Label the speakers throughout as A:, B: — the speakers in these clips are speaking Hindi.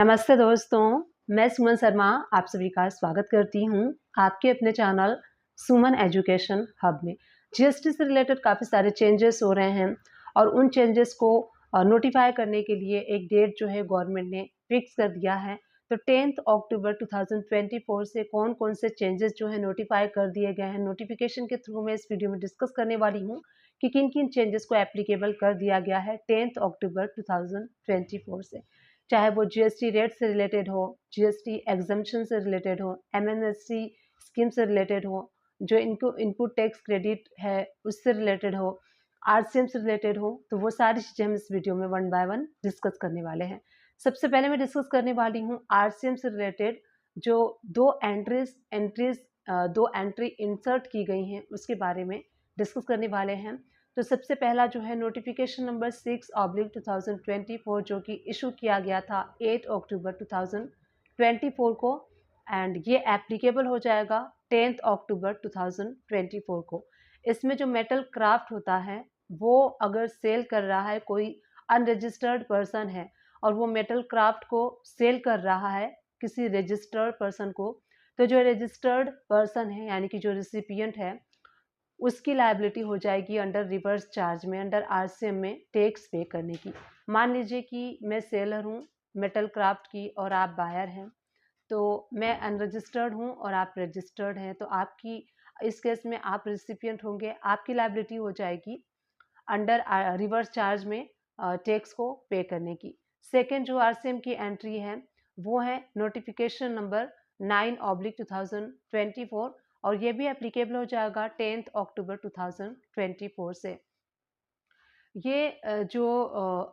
A: नमस्ते दोस्तों, मैं सुमन शर्मा आप सभी का स्वागत करती हूँ आपके अपने चैनल सुमन एजुकेशन हब में। जीएसटी से रिलेटेड काफ़ी सारे चेंजेस हो रहे हैं और उन चेंजेस को नोटिफाई करने के लिए एक डेट जो है गवर्नमेंट ने फिक्स कर दिया है। तो 10 अक्टूबर 2024 से कौन कौन से चेंजेस जो है नोटिफाई कर दिए गए हैं, नोटिफिकेशन के थ्रू मैं इस वीडियो में डिस्कस करने वाली हूँ कि किन किन चेंजेस को एप्लीकेबल कर दिया गया है 10 अक्टूबर 2024 से। चाहे वो जीएसटी रेट से रिलेटेड हो, जीएसटी एग्जम्पशन से रिलेटेड हो, एमएनएसटी स्कीम से रिलेटेड हो, जो इनको इनपुट टैक्स क्रेडिट है उससे रिलेटेड हो, आरसीएम से रिलेटेड हो, तो वो सारी चीज़ें हम इस वीडियो में वन बाय वन डिस्कस करने वाले हैं। सबसे पहले मैं डिस्कस करने वाली हूँ आरसीएम से रिलेटेड जो दो एंट्री इंसर्ट की गई हैं उसके बारे में डिस्कस करने वाले हैं। तो सबसे पहला जो है नोटिफिकेशन नंबर 6/2024 जो कि इशू किया गया था 8 अक्टूबर 2024 को एंड ये एप्लीकेबल हो जाएगा 10 अक्टूबर 2024 को। इसमें जो मेटल क्राफ्ट होता है वो अगर सेल कर रहा है कोई अनरजिस्टर्ड पर्सन है और वो मेटल क्राफ्ट को सेल कर रहा है किसी रजिस्टर्ड पर्सन को, तो जो रजिस्टर्ड पर्सन है यानी कि जो रिसिपिएंट है उसकी लायबिलिटी हो जाएगी अंडर रिवर्स चार्ज में, अंडर आरसीएम में टैक्स पे करने की। मान लीजिए कि मैं सेलर हूँ मेटल क्राफ्ट की और आप बायर हैं, तो मैं अनरजिस्टर्ड हूँ और आप रजिस्टर्ड हैं, तो आपकी इस केस में आप रिसिपिएंट होंगे, आपकी लायबिलिटी हो जाएगी अंडर रिवर्स चार्ज में टैक्स को पे करने की। सेकेंड जो आरसीएम की एंट्री है वो है नोटिफिकेशन नंबर 9/2024 और ये भी एप्लीकेबल हो जाएगा 10 अक्टूबर 2024 से। ये जो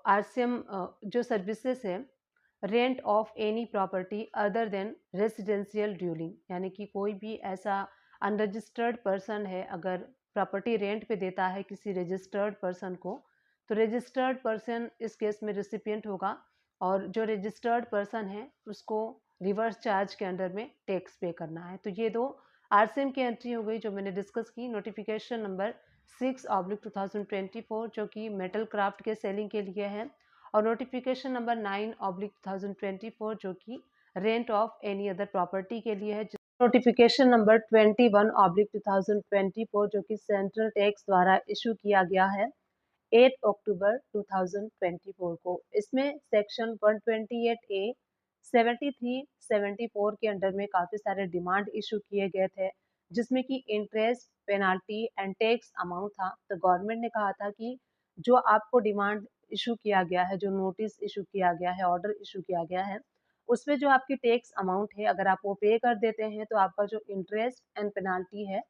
A: आरसीएम जो सर्विसेज है rent of any property other than residential duelling, यानी कि कोई भी ऐसा अनरजिस्टर्ड पर्सन है अगर प्रॉपर्टी रेंट पे देता है किसी रजिस्टर्ड पर्सन को, तो रजिस्टर्ड पर्सन इस केस में रिसिपिएंट होगा और जो रजिस्टर्ड पर्सन है उसको रिवर्स चार्ज के अंडर में टैक्स पे करना है। तो ये दो आरसीएम की एंट्री हो गई जो मैंने डिस्कस की। नोटिफिकेशन नंबर 6/2024 जो कि मेटल क्राफ्ट के सेलिंग के लिए है और नोटिफिकेशन नंबर 9/2024 जो कि rent of any other property के लिए है। नोटिफिकेशन नंबर 21/2024 जो कि सेंट्रल टैक्स द्वारा इशू किया गया है 8 अक्टूबर 2024 को। इसमें सेक्शन 128A 73 74 के अंडर में काफ़ी सारे डिमांड इशू किए गए थे जिसमें कि interest penalty and tax amount था। तो गवर्नमेंट ने कहा था कि जो आपको डिमांड इशू किया गया है, जो नोटिस इशू किया गया है, ऑर्डर इशू किया गया है, उसमें जो आपकी टैक्स अमाउंट है अगर आप वो पे कर देते हैं तो आपका जो इंटरेस्ट एंड पेनाल्टी है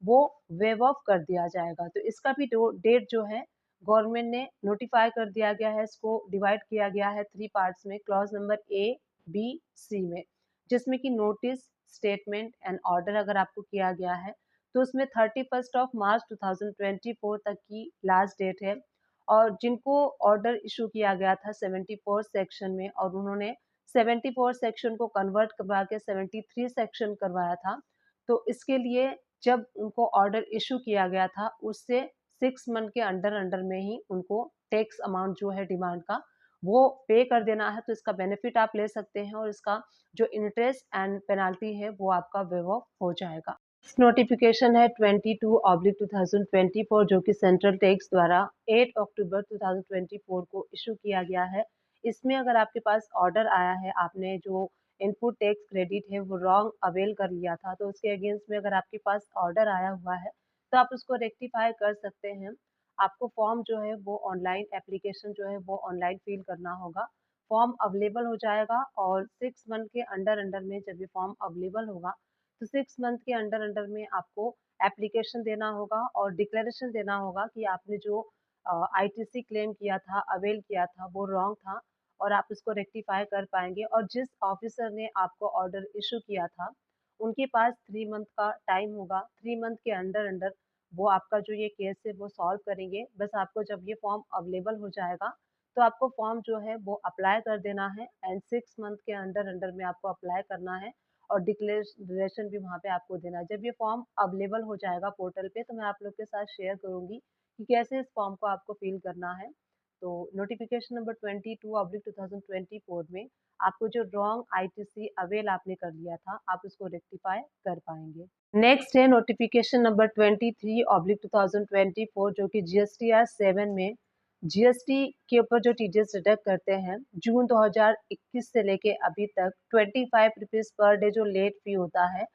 A: वो वेव ऑफ कर दिया जाएगा। तो इसका भी डेट जो है गवर्नमेंट ने नोटिफाई कर दिया गया है, इसको डिवाइड किया गया है 3 पार्ट्स में, क्लॉज नंबर ए, बी, सी में, जिसमें कि नोटिस, स्टेटमेंट एंड ऑर्डर अगर आपको किया गया है तो उसमें 31 मार्च 2024 तक की लास्ट डेट है और जिनको ऑर्डर इशू किया गया था 74 सेक्शन में और उन्होंने 74 सेक्शन को कन्वर्ट करवा के 73 सेक्शन करवाया था, तो इसके लिए जब उनको ऑर्डर इशू किया गया था उससे 6 मंथ के अंडर में ही उनको टैक्स अमाउंट जो है डिमांड का वो पे कर देना है। तो इसका बेनिफिट आप ले सकते हैं और इसका जो इंटरेस्ट एंड पेनाल्टी है वो आपका वेव ऑफ हो जाएगा। नोटिफिकेशन है 22/2024 जो कि सेंट्रल टैक्स द्वारा 8 अक्टूबर 2024 को इशू किया गया है। इसमें अगर आपके पास ऑर्डर आया है, आपने जो इनपुट टैक्स क्रेडिट है वो रॉन्ग अवेल कर लिया था, तो उसके अगेंस्ट में अगर आपके पास ऑर्डर आया हुआ है तो आप उसको रेक्टिफाई कर सकते हैं। आपको फॉर्म जो है वो ऑनलाइन एप्लीकेशन जो है वो ऑनलाइन फिल करना होगा। फॉर्म अवेलेबल हो जाएगा और 6 मंथ के अंडर में जब ये फॉर्म अवेलेबल होगा तो 6 मंथ के अंडर में आपको एप्लीकेशन देना होगा और डिक्लेरेशन देना होगा कि आपने जो आईटीसी क्लेम किया था, अवेल किया था, वो रॉन्ग था और आप उसको रेक्टिफाई कर पाएंगे। और जिस ऑफिसर ने आपको ऑर्डर इशू किया था उनके पास 3 मंथ का टाइम होगा। 3 मंथ के अंडर वो आपका जो ये केस है वो सॉल्व करेंगे। बस आपको जब ये फॉर्म अवेलेबल हो जाएगा तो आपको फॉर्म जो है वो अप्लाई कर देना है एंड 6 मंथ के अंडर में आपको अप्लाई करना है और डिक्लेरेशन भी वहाँ पे आपको देना है। जब ये फॉर्म अवेलेबल हो जाएगा पोर्टल पे तो मैं आप लोग के साथ शेयर करूँगी कि कैसे इस फॉर्म को आपको फिल करना है। तो नोटिफिकेशन नंबर 22/2024 में आपको जो रॉन्ग आईटीसी अवेल आपने कर लिया था, आप उसको रेक्टिफाई कर पाएंगे। नेक्स्ट है नोटिफिकेशन नंबर 23/2024 जो कि जीएसटीआर 7 में जीएसटी के ऊपर जो टीडीएस डिडक्ट करते हैं जून 2021 से लेके अभी तक 25 रुपीज़ पर डे जो लेट फी होता है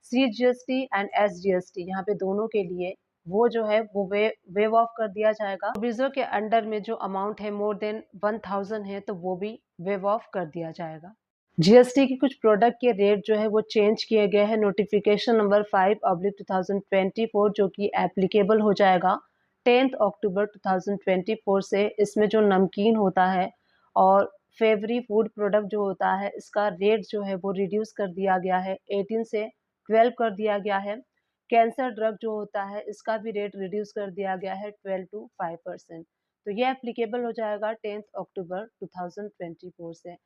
A: सीजीएसटी एंड एसजीएसटी यहाँ पे दोनों के लिए वो जो है वो वेव ऑफ कर दिया जाएगा। प्रोविजो के अंडर में जो अमाउंट है मोर देन 1000 है तो वो भी वेव ऑफ कर दिया जाएगा। जीएसटी की कुछ प्रोडक्ट के रेट जो है वो चेंज किए गए हैं नोटिफिकेशन नंबर 5/2024 जो कि एप्लीकेबल हो जाएगा 10 अक्टूबर 2024 से। इसमें जो नमकीन होता है और फेवरी फूड प्रोडक्ट जो होता है इसका रेट जो है वो रिड्यूस कर दिया गया है 18 से 12 कर दिया गया है। कैंसर ड्रग जो होता है इसका भी रेट रिड्यूस कर दिया गया है 12 to 5%। तो ये एप्लीकेबल हो जाएगा 10 अक्टूबर 2024 से।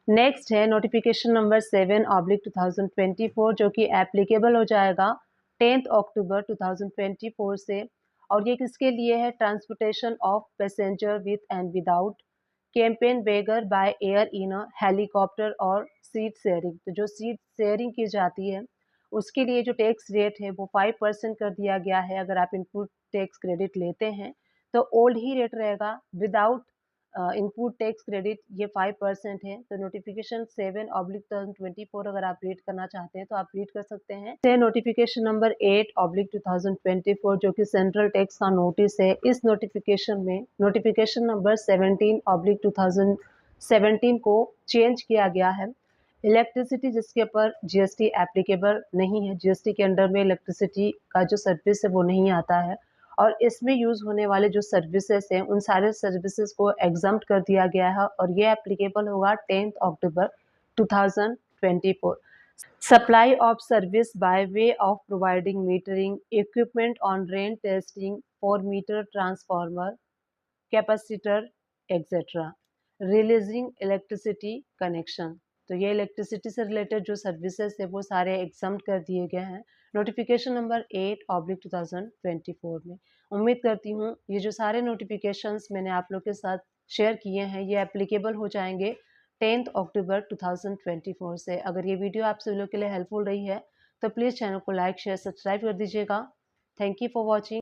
A: नेक्स्ट है नोटिफिकेशन नंबर 7/2024 जो कि एप्लीकेबल हो जाएगा 10 अक्टूबर 2024 से। और ये किसके लिए है? Transportation of passenger with and without campaign beggar by air in a helicopter और सीट शेयरिंग। तो जो सीट शेयरिंग की जाती है उसके लिए जो टैक्स रेट है वो 5% कर दिया गया है। अगर आप इनपुट टैक्स क्रेडिट लेते हैं तो ओल्ड ही रेट रहेगा, विदाउट इनपुट टैक्स क्रेडिट ये 5% है। तो नोटिफिकेशन 7/2024 अगर आप रीड करना चाहते हैं तो आप रीड कर सकते हैं। से नोटिफिकेशन नंबर 8/2024 जो कि सेंट्रल टैक्स का नोटिस है। इस नोटिफिकेशन में नोटिफिकेशन नंबर 17/2017 को चेंज किया गया है। इलेक्ट्रिसिटी जिसके ऊपर जीएसटी एप्लीकेबल नहीं है, जीएसटी के अंडर में इलेक्ट्रिसिटी का जो सर्विस है वो नहीं आता है और इसमें यूज़ होने वाले जो सर्विसेज हैं उन सारे सर्विसेज को एग्जम्प्ट कर दिया गया है और ये एप्लीकेबल होगा 10 October 2024। Supply of service by way of providing metering equipment on rent testing for meter transformer capacitor etcetera releasing electricity connection. तो ये इलेक्ट्रिसिटी से रिलेटेड जो सर्विसेज है वो सारे एग्जम्प्ट कर दिए गए हैं नोटिफिकेशन नंबर 8/2024 में। उम्मीद करती हूँ ये जो सारे नोटिफिकेशंस मैंने आप लोग के साथ शेयर किए हैं ये एप्लीकेबल हो जाएंगे 10 अक्टूबर 2024 से। अगर ये वीडियो आप सभी लोग के लिए हेल्पफुल रही है तो प्लीज़ चैनल को लाइक शेयर सब्सक्राइब कर दीजिएगा। Thank you for watching.